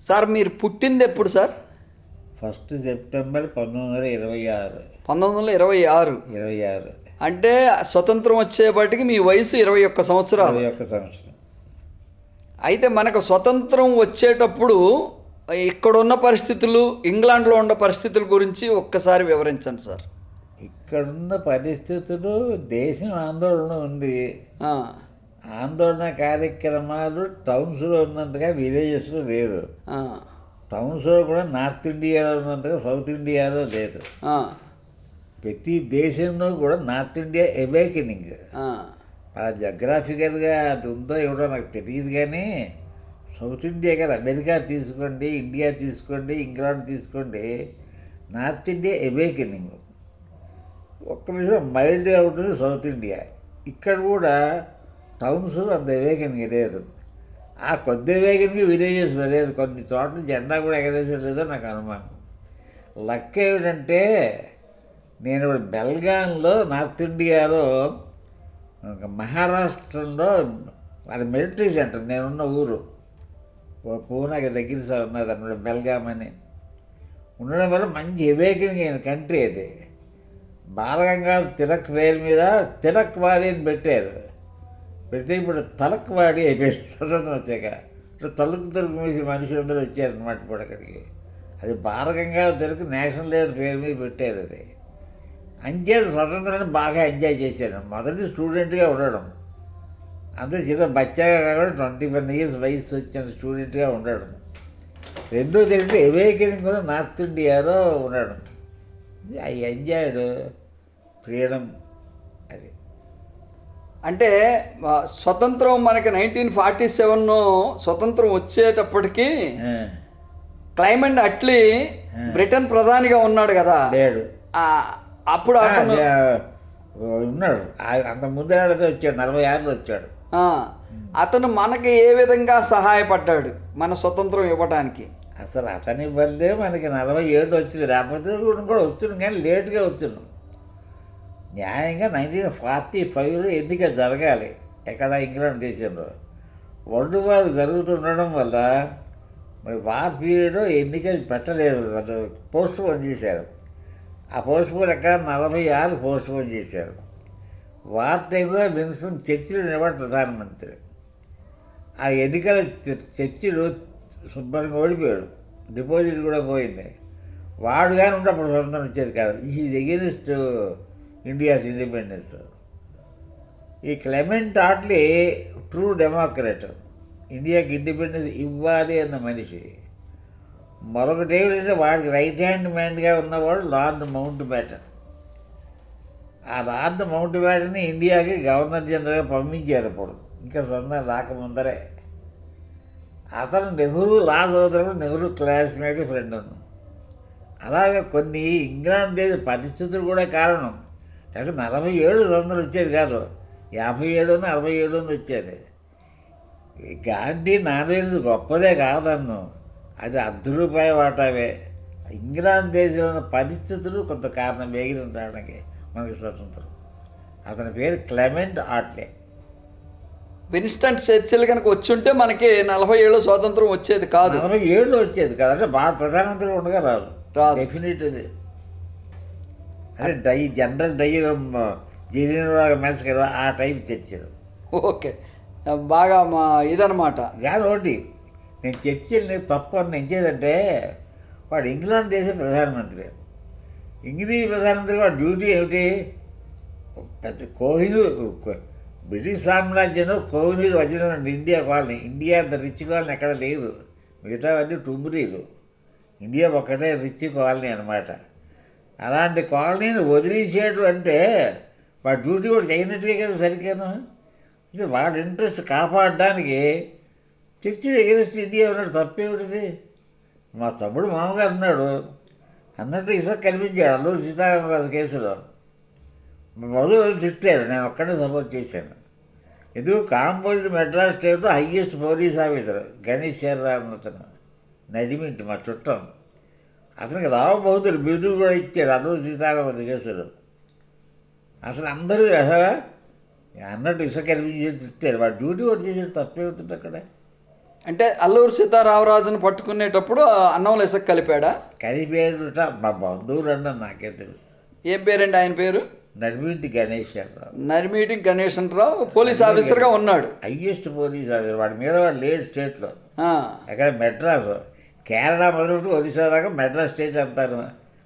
Sir మీరు పుట్టింది ఎప్పుడు సార్? 1 సెప్టెంబర్ 1926. 1926. 26. అంటే స్వతంత్రం వచ్చేపాటికి మీ వయసు 21 సంవత్సరాలు. 21 సంవత్సరం. అయితే మనకు స్వతంత్రం వచ్చేటప్పుడు ఇక్కడున్న పరిస్థితులు, ఇంగ్లాండ్లో ఉన్న పరిస్థితుల గురించి ఒక్కసారి వివరించండి సార్. ఇక్కడున్న పరిస్థితులు, దేశం ఆందోళన ఉంది. ఆ, ఆందోళన కార్యక్రమాలు టౌన్స్లో ఉన్నంతగా విలేజెస్లో లేదు. ఆ, టౌన్స్లో కూడా నార్త్ ఇండియాలో ఉన్నంతగా సౌత్ ఇండియాలో లేదు. ఆ, ప్రతి దేశంలో కూడా నార్త్ ఇండియా అవేకెనింగ్. ఆ, ఆ జగ్రాఫికల్గా అది ఉందో ఏమిటో నాకు తెలియదు, కానీ సౌత్ ఇండియా కదా, అమెరికా తీసుకోండి, ఇండియా తీసుకోండి, ఇంగ్లాండ్ తీసుకోండి, నార్త్ ఇండియా అవేకెనింగ్. ఒక్క నిమిషం మైల్డ్గా ఉంటుంది సౌత్ ఇండియా. ఇక్కడ కూడా టౌన్స్ అంత అవేకెనింగ్ లేదు. ఆ కొద్ది అవేకెనింగ్ విలేజెస్లో లేదు. కొన్ని చోట్ల జెండా కూడా ఎగరేసే లేదో నాకు అనుమానం. లక్ ఏమిటంటే, నేను ఇప్పుడు బెల్గాంలో నార్త్ ఇండియాలో మహారాష్ట్రలో అది మిలిటరీ సెంటర్, నేనున్న ఊరు పూనాకి దగ్గర ఉన్నది అన్నమాట, బెల్గాం అని ఉండడం వల్ల మంచి అవేకెనింగ్ అయిన కంట్రీ అది. బాలగంగాధర్ తిలక్ పేరు మీద తిలక్ వాడి అని పెట్టారు. పెడితే ఇప్పుడు తలక్ వాడి అయిపోయాడు స్వతంత్రం వచ్చాక. ఇప్పుడు తలుకు మూసి మనుషులందరూ వచ్చారనమాట ఇప్పుడు అక్కడికి. అది బాలగంగాధర్ తిలక్ నేషనల్ లీడర్ పేరు మీద పెట్టారు. అది అంచేది స్వతంత్రాన్ని బాగా ఎంజాయ్ చేశాను. మొదటి స్టూడెంట్గా ఉండడం, అంతే చిన్న బచ్చాగా కాకుండా 21 years వయసు వచ్చిన స్టూడెంట్గా ఉండడం. రెండోది ఏంటంటే అవేకెనింగ్ కూడా నార్త్ ఇండియాలో ఉండడం. I enjoyed freedom. అది అంటే స్వతంత్రం మనకి 1947 స్వతంత్రం వచ్చేటప్పటికి క్లైమెంట్ అట్లీ బ్రిటన్ ప్రధానిగా ఉన్నాడు కదా. లేడు. అప్పుడు అతను ఉన్నాడు. అంత ముందేళ్ళతో వచ్చాడు, 46లో వచ్చాడు. అతను మనకి ఏ విధంగా సహాయపడ్డాడు మన స్వతంత్రం ఇవ్వడానికి? అసలు అతని వల్లే మనకి 47 వచ్చింది. లేకపోతే కూడా వచ్చింది, కానీ లేట్గా వచ్చింది. న్యాయంగా 1945లో ఎన్నిక జరగాలి ఎక్కడ, ఇంగ్లాండ్ దేశంలో. వరల్డ్ వార్ జరుగుతుండడం వల్ల మరి వార్ పీరియడ్ ఎన్నికలు పెట్టలేదు, వాళ్ళు పోస్ట్ పోన్ చేశారు. ఆ పోస్ట్ పోన్ ఎక్కడ 46 పోస్ట్ పోన్ చేశారు. వార్ టైంలో విన్స్టన్ చర్చిలో నిలబడి ప్రధానమంత్రి. ఆ ఎన్నికల చర్చిలో శుభ్రంగా ఓడిపోయాడు, డిపాజిట్ కూడా పోయింది. వాడు కానీ ఉంటే అప్పుడు స్వతంత్రం వచ్చేది కాదు. Is against India's independence. ఈ క్లెమెంట్ ఆట్లీ ట్రూ డెమోక్రాట్, ఇండియాకి ఇండిపెండెన్స్ ఇవ్వాలి అన్న మనిషి. మరొకటి ఏమిటంటే, వాడికి రైట్ హ్యాండ్ మ్యాన్గా ఉన్నవాడు లార్డ్ మౌంట్ బ్యాటన్. ఆ లార్డ్ మౌంట్ బ్యాటన్ని ఇండియాకి గవర్నర్ జనరల్గా పంపించారు అప్పుడు, ఇంకా స్వతంత్రం రాకముందరే. అతను నెహ్రూ లా చదువుతున్నప్పుడు నెహ్రూ క్లాస్మేట్, ఫ్రెండ్ ఉన్నాం. అలాగే కొన్ని ఇంగ్లాండ్ దేశ పరిస్థితులు కూడా కారణం. లేకపోతే 47 స్వతంత్రం వచ్చేది కాదు, 57 67 వచ్చేది. గాంధీ నాదేది గొప్పదే కాదన్ను, అది ₹10 వాటావే. ఇంగ్లాండ్ దేశంలో ఉన్న పరిస్థితులు కొంత కారణం వేగిన రావడానికి మనకి స్వతంత్రం. అతని పేరు క్లెమెంట్ ఆట్లీ. విన్స్టన్ చర్చిల్ కనుక వచ్చుంటే మనకి 47 స్వాతంత్రం వచ్చేది కాదు. 47 వచ్చేది కాదు, అంటే బాగా ప్రధానమంత్రి ఉండగా రాదు. డెఫినెట్ అది. అంటే జనరల్ జనరల్ మెస్కర్ ఆ టైప్ చర్చలు. ఓకే, బాగా ఇదనమాట. కానీ ఒకటి, నేను చర్చిల్ని తప్పు అని ఎంచేదంటే, వాడు ఇంగ్లాండ్ దేశం ప్రధానమంత్రి. ఇంగ్లీష్ ప్రధానమంత్రి వాడు డ్యూటీ ఏమిటి? పెద్ద బ్రిటిష్ సామ్రాజ్యంలో కోహినూర్ వచ్చిన ఇండియా కాలనీ. ఇండియా అంత రిచ్ కాలనీ ఎక్కడ లేదు, మిగతావన్నీ టుమ్రీలు. ఇండియా ఒక్కటే రిచ్ కాలనీ అనమాట. అలాంటి కాలనీని వదిలేసేటు అంటే వాడు డ్యూటీ కూడా చేయనట్టుగా కదా సరిగ్గాను. అంటే వాడి ఇంట్రెస్ట్ కాపాడడానికి చర్చి ఎగరెస్ట్ ఇండియా ఉన్నాడు, తప్పేమిటిది? మా తమ్ముడు మామగారు ఉన్నాడు అన్నట్టు ఇసుక కనిపించాడు అల్లూరి సీతారామరాజు కేసులో. మొదలు తిట్టారు, నేను ఒక్కడే సపోర్ట్ చేశాను. ఎందుకు? కాంబోజ్ మెడ్రాస్ స్టేట్లో హయ్యెస్ట్ పోలీస్ ఆఫీసర్ గణేష్ శర్రామ్ అతను, నడిమింటి మా చుట్టం. అతనికి రావు బహదూర్ బిరుదులు కూడా ఇచ్చారు అల్లూరి సీతారామరాజు కేసులో. అసలు అందరూ అన్నట్టు ఇసుక కనిపించేది తిట్టారు. వాడు డ్యూటీ కూడా చేసేది తప్పే ఉంటుంది అక్కడ. అంటే అల్లూరు సీతారామరాజును పట్టుకునేటప్పుడు అన్నంలో ఇసుక కలిపాడా? కలిపేట మా బంధువులు అన్న నాకే తెలుసు. ఏం పేరండి ఆయన పేరు? నడిమింటి గణేశ్వరరావు. నరిమీటి గణేశన్రావు పోలీస్ ఆఫీసర్గా ఉన్నాడు. Highest police officer. వాడి మీద వాడు లేడు స్టేట్లో. ఆ, ఎక్కడ మెడ్రాసు, కేరళ మొదలుపెట్టి ఒరిస్సా దాకా మెడ్రాస్ స్టేట్ అంటారు.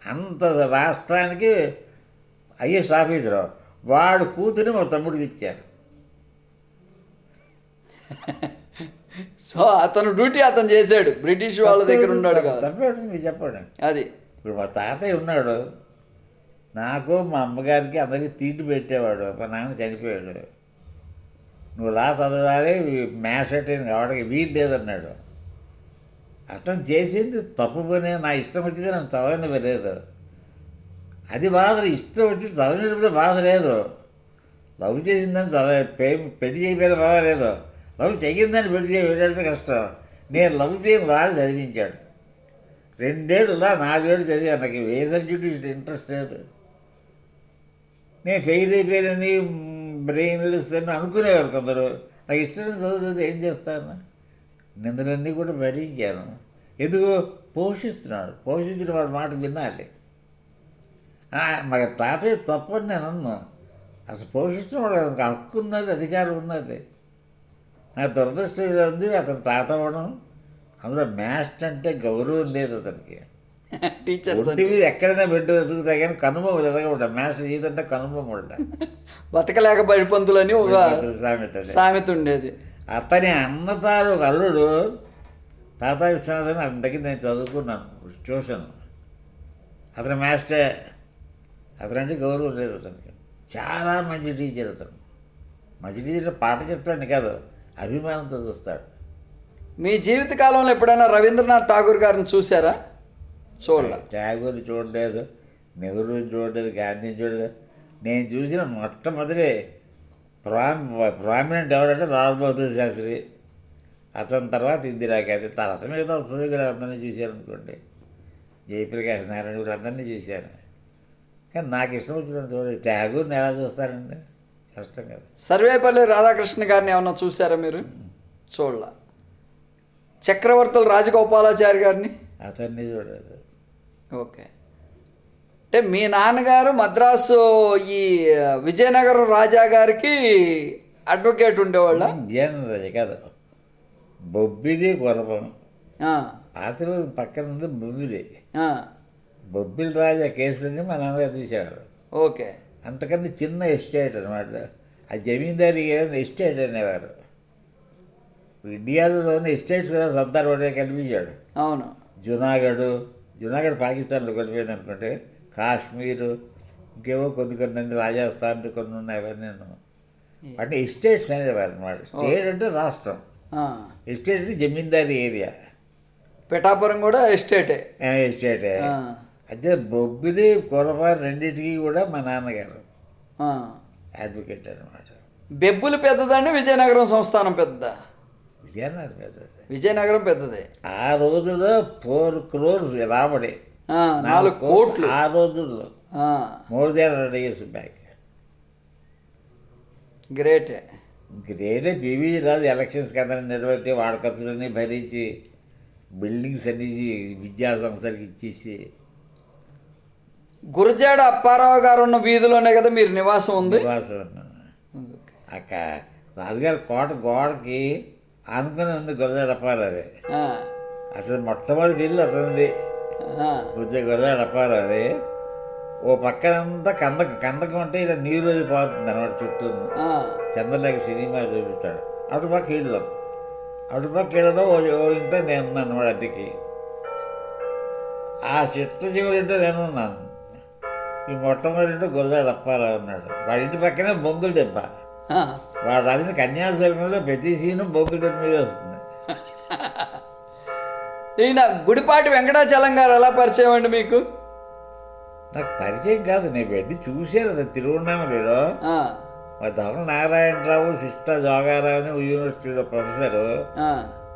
అంత రాష్ట్రానికి హైయెస్ట్ ఆఫీసరు. వాడు కూతురి మా తమ్ముడికి ఇచ్చారు. సో అతను డ్యూటీ అతను చేశాడు, బ్రిటిష్ వాళ్ళ దగ్గర ఉన్నాడు కదా. తప్పేంటి మీరు చెప్పండి. అది ఇప్పుడు మా తాతయ్య ఉన్నాడు, నాకు మా అమ్మగారికి అందరికీ తీర్టు పెట్టేవాడు. మా నాన్న చనిపోయాడు. నువ్వు లా చదవాలి, మ్యాథ్స్ అంటే కావడానికి వీలు లేదన్నాడు. అతను చేసింది తప్పు పని. నా ఇష్టం వచ్చింది నన్ను చదవని లేదు. అది బాధ. ఇష్టం వచ్చింది చదవనిపోతే బాధ లేదు. లవ్ చేసిందని పెళ్లి చేయకపోయినా బాధ లేదు. లవ్ చెయ్యిందని పెళ్లి చేయడం కష్టం. నేను లవ్ చేయని రాదు చదివించాడు. 2 ఏళ్ళు 4 ఏళ్ళు చదివాను. నాకు ఏ సబ్జెక్టు ఇంట్రెస్ట్ లేదు. నేను ఫెయిల్ అయిపోయానని బ్రెయిన్ ఇస్తాను అనుకునేవారు కొందరు. నాకు ఇష్టం చదువుతుంది, ఏం చేస్తాను? నిందలన్నీ కూడా భరించాను. ఎందుకు? పోషిస్తున్నాడు. పోషించిన వాడి మాట వినాలి. మా తాతయ్య తప్పని నేను అన్నా. అసలు పోషిస్తున్నాడు, అతనికి హక్కు ఉన్నది, అధికారం ఉన్నది. నాకు దురదృష్టం ఉంది అతను తాత అవ్వడం. అందులో మ్యాథ్స్ అంటే గౌరవం లేదు అతనికి. టీచర్స్ ఒంటి మీద ఎక్కడైనా పెట్టు వెతుకుతా కానీ కనుబొమ్మ ఎదగబడ్డా. మ్యాథ్స్ ఏదంటే కనుబొమ్మ ఉంటా. బతకలేక బడిపంతులని ఒక సామెత. సామెత ఉండేది. అతని అన్నతారు ఒక అల్లుడు తాత విశ్వనాథన్. అతని దగ్గర నేను చదువుకున్నాను ట్యూషన్. అతని మ్యాథ్స్టే. అతనంటే గౌరవం లేదు అతనికి. చాలా మంచి టీచర్ అతను. మంచి టీచర్ పాట చెప్తాడు కాదు, అభిమానంతో చూస్తాడు. మీ జీవిత కాలంలో ఎప్పుడైనా రవీంద్రనాథ్ ఠాగూర్ గారిని చూసారా? చూడలే. ట్యాగూర్ చూడలేదు, నెహ్రూ చూడలేదు, గాంధీ చూడలేదు. నేను చూసిన మొట్టమొదటి ప్రామినెంట్ ఎవరంటే లాల్ బహదూర్ శాస్త్రి. అతని తర్వాత ఇందిరాగాంధీ. తర్వాత మిగతా వస్తుంది అందరినీ చూశాను అనుకోండి. జయప్రకాష్ నారాయణ వీళ్ళందరినీ చూశాను. కానీ నాకు ఇష్టం వచ్చిన చూడలేదు. ట్యాగూర్ని ఎలా చూస్తారండి? కష్టం కదా. సర్వేపల్లి రాధాకృష్ణ గారిని ఏమన్నా చూసారా మీరు? చూడలా. చక్రవర్తుల రాజగోపాలాచారి గారిని? అతన్ని చూడలేదు. ఓకే. అంటే మీ నాన్నగారు మద్రాసు ఈ విజయనగరం రాజా గారికి అడ్వకేట్ ఉండేవాళ్ళ? విజయనగరం కాదు, బొబ్బిలి కొరపం. ఆ, పాతూరు పక్కన ఉంది బొబ్బిలి. ఆ, బొబ్బిలి రాజా కేసులన్నీ మా నాన్నగారు చూసేవారు. ఓకే. అంతకన్నా చిన్న ఎస్టేట్ అనమాట. ఆ జమీందారీ ఎస్టేట్ అనేవారు. ఇండియాలోని ఎస్టేట్స్ కదా సర్దార్ పటేల్ కల్పించాడు. అవును. జునాగఢ్ పాకిస్తాన్లో కలిపోయింది అనుకుంటే. కాశ్మీరు, ఇంకేవో కొన్ని రాజస్థాన్ కొన్ని ఉన్నాయి. అవన్నీ అంటే ఎస్టేట్స్ అనేవారు అనమాట. స్టేట్ అంటే రాష్ట్రం, ఎస్టేట్ అంటే జమీందారీ ఏరియా. పిఠాపురం కూడా ఎస్టేటే. ఎస్టేటే. అయితే బొబ్బిలి కొరపారు రెండింటికి కూడా మా నాన్నగారు అడ్వకేట్ అనమాట. బెబ్బులు పెద్దదండి, విజయనగరం సంస్థానం పెద్దదా? విజయనగరం పెద్దది. విజయనగరం పెద్దదే. ఆ రోజుల్లో 4 crores రాబడి. 4 కోట్లు ఆ రోజుల్లో. More than 100 years back. గ్రేటే. గ్రేటే. పివి రాజు ఎలక్షన్స్కి అందరిని నిలబెట్టి వాడి ఖర్చులన్నీ భరించి బిల్డింగ్స్ అన్నీ విద్యా సంస్థలకు ఇచ్చేసి. గురజాడ అప్పారావు గారు ఉన్న వీధిలోనే కదా మీరు నివాసం ఉంది? నివాసం ఉన్నాను. అక్కడ రాజుగారి కోట గోడకి ఆనుకుని ఉంది గురజాడ అప్పారావు. అసలు మొట్టమొదటి ఇల్లు అతనిది. గురజాడ అప్పారావు. ఓ పక్కనంతా కందకం అంటే ఇలా నీరు అది పారుతుంది అనమాట చుట్టూ. చంద్రలేఖ సినిమా చూపిస్తాడు. అటుపక్క ఇళ్ళు. అటుపక్క ఇళ్ళలో ఓ ఇంట్లో నేను ఉన్నాను అనమాట అద్దెకి. ఆ చిట్ట చివరి ఇంట్లో నేను ఉన్నాను. ఈ మొట్టమొదటి ఇంట్లో గురజాడ అప్పారావు ఉన్నాడు. వాడి ఇంటి పక్కనే బొంగుల దెబ్బ. వాడు రాసిన కన్యాశుల్కంలో ప్రతి సీను బొంగుల దెబ్బ మీద వస్తుంది. ఈయన గుడిపాటి వెంకటాచలం గారు ఎలా పరిచయం అండి మీకు? నాకు పరిచయం కాదు, నేను వెళ్ళి చూశాను అది తిరువన్నామలలో. మా ధవల నారాయణరావు, సిస్టా జోగారావు అని యూనివర్సిటీలో ప్రొఫెసరు.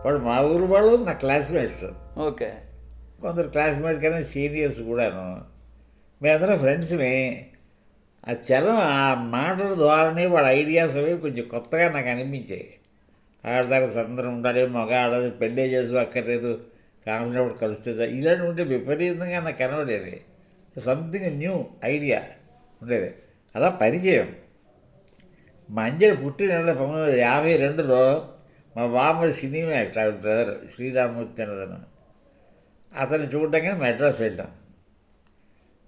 వాడు మా ఊరు వాళ్ళు నా క్లాస్మేట్స్. ఓకే. కొందరు క్లాస్మేట్ కానీ సీనియర్స్ కూడాను. మేమందరం ఫ్రెండ్స్ని. ఆ చలం, ఆ మాటల ద్వారానే వాడు ఐడియాస్ అవి కొంచెం కొత్తగా నాకు అనిపించాయి. ఆడదాకా స్వతంత్రం ఉండాలి, మగ ఆడది పెళ్ళే చేసుకో అక్కర్లేదు, కామినప్పుడు కలుస్తుంది, ఇలాంటి ఉంటే విపరీతంగా నాకు కనబడేది. సంథింగ్ న్యూ ఐడియా ఉండేది. అలా పరిచయం. మా అంజలి పుట్టిన 1952లో మా బామ్మ సినిమా యాక్టర్, ఆవిడ బ్రదర్ శ్రీరామూర్తి అన్నదను. అతన్ని చూడటానికి మెడ్రాస్ వెళ్ళాం.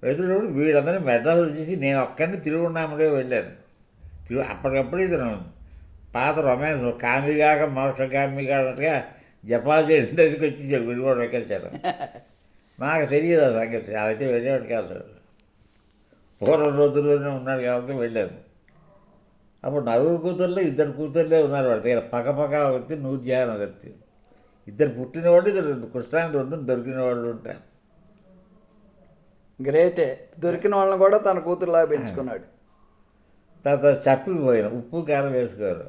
వెళ్తున్నప్పుడు వీళ్ళందరూ మెడ్రాస్ వచ్చేసి నేను ఒక్కడిని తిరుగున్నాముడే వెళ్ళాను. అప్పటికప్పుడు ఇతను పాత రొమాన్స్ కామిగాక మోక్షగామిగా అన్నట్టుగా జపాలు చేసిన దశకు వచ్చేసాడు, విడిపోవడం ఎక్కించాడు. నాకు తెలియదు ఆ సంగతి, అదైతే వెళ్ళేవాడు కాదు. పూర్వం రోజుల్లోనే ఉన్నాడు కాబట్టి వెళ్ళాను. అప్పుడు నలుగురు కూతుర్లో 2 కూతుర్లే ఉన్నారు వాడి దగ్గర. పక్క ఒకటి, నూర్జహాన్ ఒకటి. 2 పుట్టినవాడు, 2 కృష్ణానికి 2 దొరికిన వాళ్ళు ఉంటారు. గ్రేటే, దొరికిన వాళ్ళని కూడా తన కూతురులా పెంచుకున్నాడు. తర్వాత చప్పిపోయాను, ఉప్పు కారం వేసుకోరు.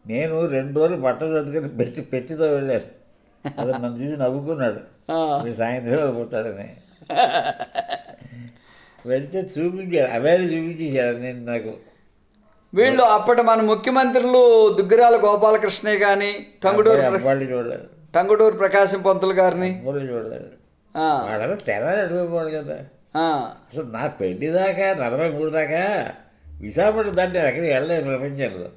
నేను 2 రోజులు బట్టలు చదువుకొని పెట్టితో వెళ్ళాను. అతను నన్ను చూసి నవ్వుకున్నాడు, మీరు సాయంత్రం పోతాడని. వెళ్తే చూపించాడు, అవేళ చూపించేశాడు నేను నాకు. వీళ్ళు అప్పటి మన ముఖ్యమంత్రులు దుగ్గిరాల గోపాలకృష్ణయ్య కానీ, వాళ్ళు చూడలేదు, టంగుటూరు ప్రకాశం పంతులు గారిని వాళ్ళు చూడలేదు. వాళ్ళతో తెర అడిగిపోవాలి కదా. అసలు నా పెళ్లి దాకా 43 దాకా విశాఖపట్నం దాటి నేను ఎక్కడికి వెళ్ళలేదు ప్రపంచంలో.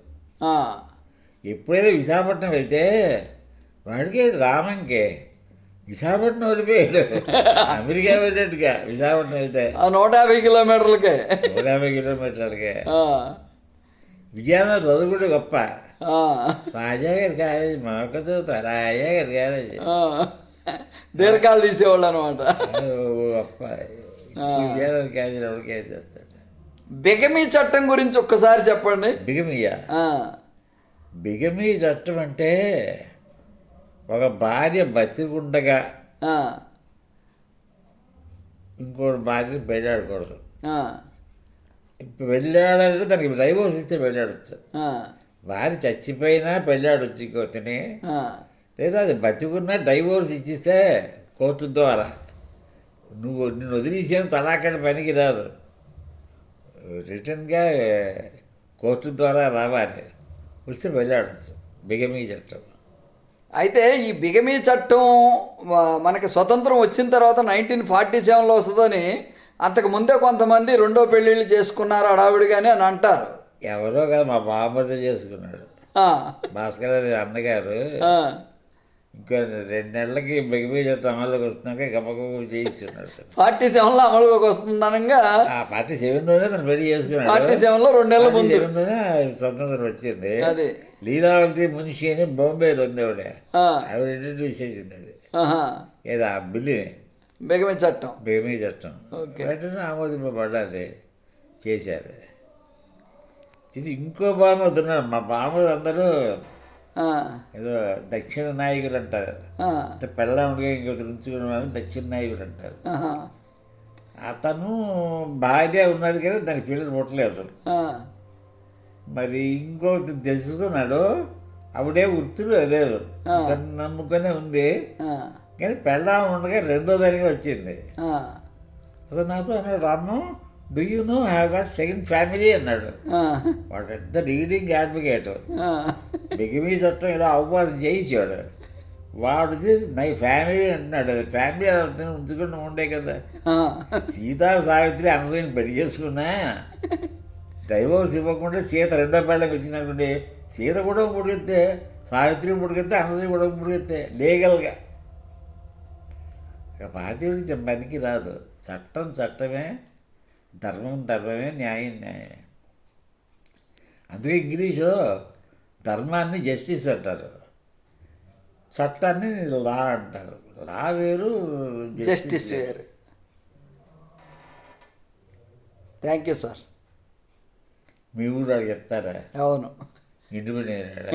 ఎప్పుడైనా విశాఖపట్నం వెళ్తే వాడికి రామంకే విశాఖపట్నం వెళ్ళిపోయాడు, అమెరికా వెళ్ళేట్టుగా. విశాఖపట్నం వెళ్తే 150 కిలోమీటర్లకే, 150 కిలోమీటర్లకే. విజయనగరం చదువుకుంటే గొప్ప. రాజాగారి కాలేజీ మాకు చదువుతా, రాజాగారి కాలేజీ దీర్ఘాలు తీసేవాళ్ళు అనమాట. గొప్ప విజయనగరం కాలేజీ ఎవరికే చేస్తాడు. బిగమీ చట్టం గురించి ఒక్కసారి చెప్పండి. బిగమీ చట్టం అంటే ఒక భార్య బతికుండగా ఇంకోటి భార్యని పెళ్ళాడకూడదు. ఇప్పుడు వెళ్ళాడంటే దానికి డైవోర్స్ ఇస్తే వెళ్ళాడచ్చు. భార్య చచ్చిపోయినా పెళ్ళాడొచ్చు ఇంకోతిని, లేదా అది బతికున్నా డైవోర్స్ ఇచ్చిస్తే కోర్టు ద్వారా. నిన్ను వదిలేసేం తలాకని పనికి రాదు, రిటర్న్గా కోర్టు ద్వారా రావాలి, వస్తే వెళ్ళాడచ్చు. బిగమీ చట్టం. అయితే ఈ బిగమీ చట్టం మనకి స్వతంత్రం వచ్చిన తర్వాత 1947లో వస్తుందని, అంతకు ముందే కొంతమంది 2వ పెళ్ళిళ్ళు చేసుకున్నారు అడావిడిగానే అని అంటారు. ఎవరో కదా, మా బామ్మతో చేసుకున్నాడు భాస్కర్ అన్నగారు. ఇంకా 2 నెలలకి బిగమీ చట్టం అమలుకి వస్తున్నాక గమ్మగమ్మ చేయిస్తున్నాడు. 47లో అమలులోకి వస్తుందనగా 47లోనే తను పెళ్లి చేసుకున్నాడు. 47లో 2 నెలల ముందు స్వతంత్రం వచ్చింది. లీలావతి మున్షి అని బాంబేలో ఉంది ఆవిడ ఇంట్రడ్యూస్ చేసింది అది. ఏదో ఆ బిల్లుని బిగమీ చట్టం వెంటనే ఆమోదింపబడ్డాది, చేశారు. ఇది ఇంకో బామ్మది ఉన్నారు. మా బామ్మది అందరూ ఏదో దక్షిణ నాయకులు అంటారు, అంటే పెళ్ళాముడిగా ఇంకో ఉంచుకునే వాళ్ళని దక్షిణ నాయకులు అంటారు. అతను భార్య ఉన్నది కానీ దానికి పిల్లలు పుట్టలేదు. మరి ఇంకోటి తెలుసుకున్నాడు, ఆవిడే వృత్తులు లేదు, తను నమ్ముకునే ఉంది. కానీ పెళ్ళాము ఉండగా 2వ దానిగా వచ్చింది. అతను నాతో అన్నాడు, Ramu do you know have got second family అన్నాడు. వాడు పెద్ద లీడింగ్ అడ్వకేట్. బిగమీ చట్టం ఇలా అవపాదం చేయించాడు. వాడిది నా ఫ్యామిలీ అంటున్నాడు. అది ఫ్యామిలీ అర్థం ఉంచుకుండా ఉండే కదా. సీతా సావిత్రి అందరిని పెళ్లి చేసుకున్నా డైవోర్స్ ఇవ్వకుండా సీత 2వ పెళ్ళకి వచ్చింది అనుకోండి, సీత కూడా పుడిగితే, సావిత్రి పుడిగితే, అందరి కూడా పుడిగితే లీగల్గా. ఇక పాతికి పనికి రాదు. చట్టం చట్టమే, ధర్మం ధర్మమే, న్యాయం న్యాయమే. అందుకే ఇంగ్లీషు ధర్మాన్ని జస్టిస్ అంటారు, చట్టాన్ని లా అంటారు. లా వేరు, జస్టిస్ వేరు. Thank you sir. మీ ఊరు చెప్తారా? అవును, ఇండిపెండెంట్.